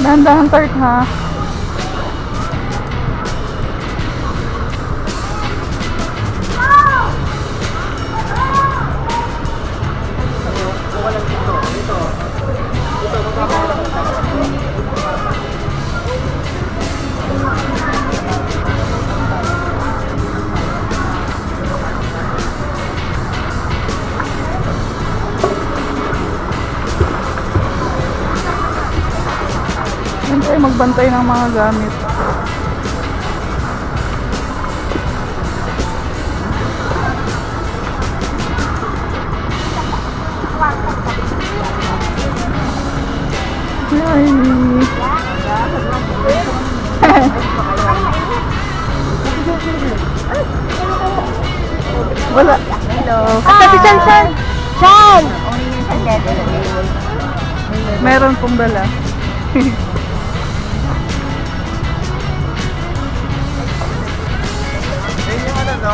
Dahan-dahan Tart ha. Yan tayo magbantay ng mga gamit. Hi! Wala. Hello. Sabi Chan Chan! Chan! Meron pong dala. Yung ano no?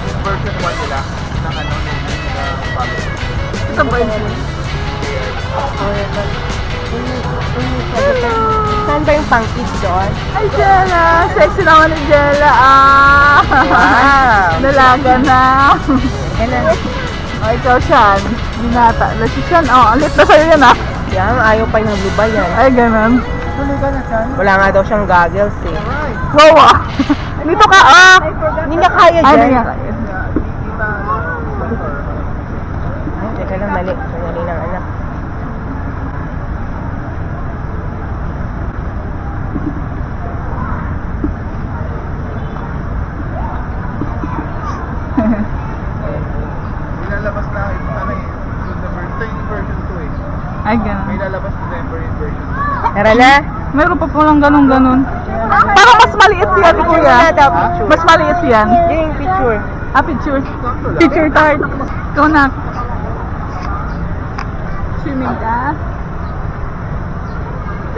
Yung version 1 nila ng ano ng family. Ito ba yun? Saan ba yung pang-kids doon? Ay, Jella! Sexy naman ni Jella! Ah! Wow! Dalaga na! Ganun. O, ikaw, Shan. Binata. Lasi Shan. O, ang lit na sa'yo yan, ah. Yan, ayaw pa yung lubay yan. Ay, ganun. Tuloy ka na Chan. Wala nga daw siyang goggles eh. Wow, ah. Dito ka, ah. Hindi niya kaya Ay, dyan. hindi nga. Ay, teka lang, mali. Mali ng anak. Ilalabas na ano eh. Ito yung version 2 eh. Ay, ganun. May lalabas December yung version 2. Tara na. Meron pa po lang ganun-ganun. Parang mas maliit yan, kuya. Wala daw picture. Mas maliit yan. Yung picture. Ah, picture. Sakto lang. Picture tart. Ikaw na. Swimming ka?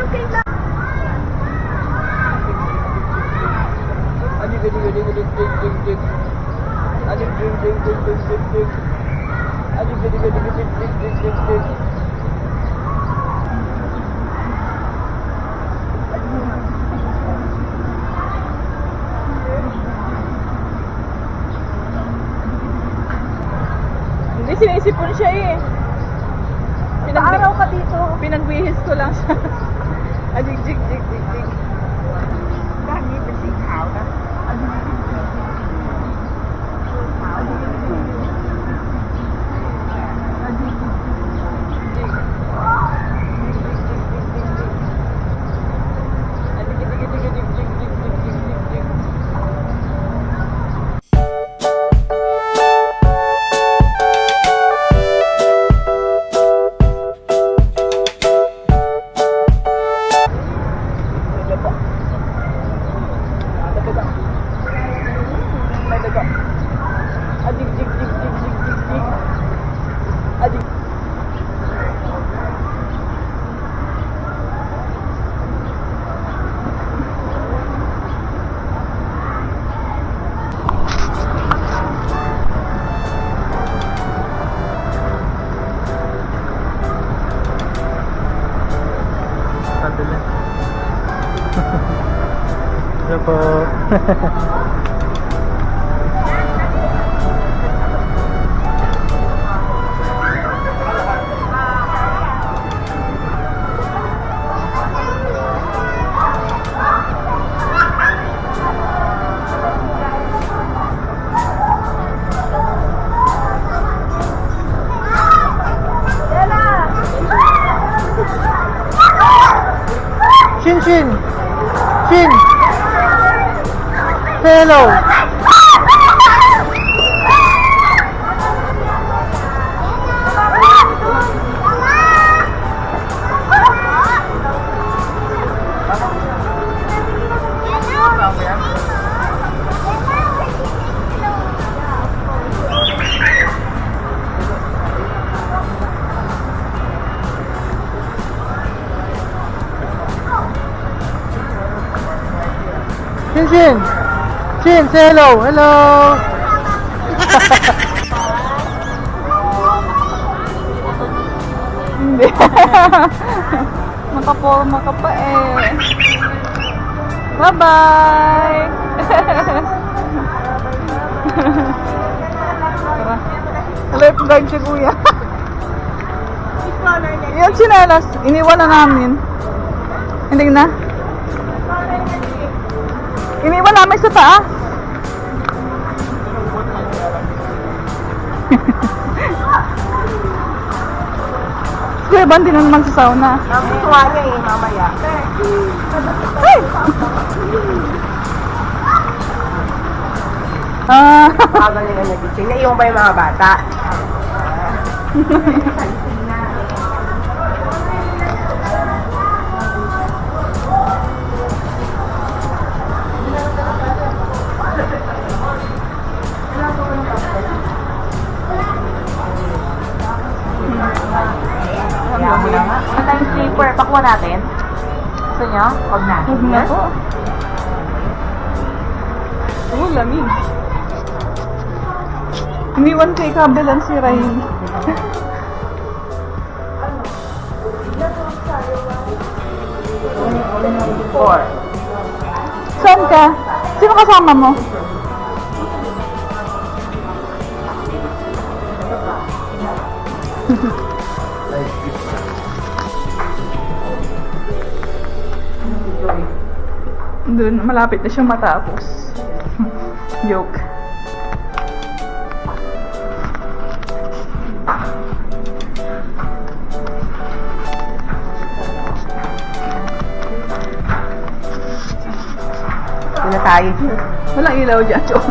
Okay lang. Adik adik adik adik adik adik. Adik adik adik adik adik. Adik adik adik adik adik adik. Hindi, sinisipon siya eh. Araw ka dito. Pinagbihis ko lang siya. Adik, jik, jik, jik, jik. Dahil ito si Kao na. Sandali. Ito po. Shin Shin! Shin! Say hello! Shin Shin! Shin, say hello! Hello! Hindi. nakaporma ka pa eh. Bye-bye! Tara. Lifeguard si kuya. Yan sinelas. Iniwan na namin. Hindi na. Iniwan namin sa taas. Kuya Ban, di na naman sa sauna. Ang tuwa niya eh, mamaya. Hey! Ah, Habang nila nag-gising. Naiwan ba yung mga bata? Kaya mo na nga. Ano tayong sleeper? Pakuha natin? Gusto nyo? Huwag na. huwag na po. Oh, lamig. Iniwan kay kabelan si Ryan. Four. Saan ka? Sino kasama mo? Doon, malapit na siyang matapos. Joke. Doon na tayo. Walang ilaw dyan, joke.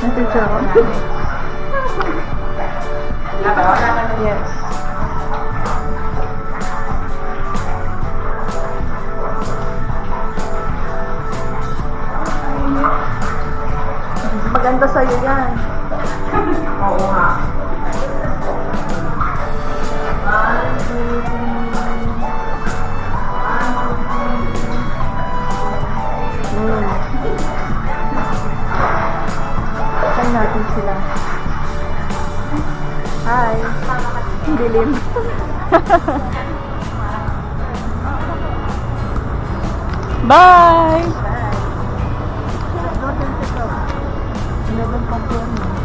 May picture ako. Yes. Maganda sa'yo yan. Oo nga. Try natin sila. Hi. Dilim. Bye! 11 pa po.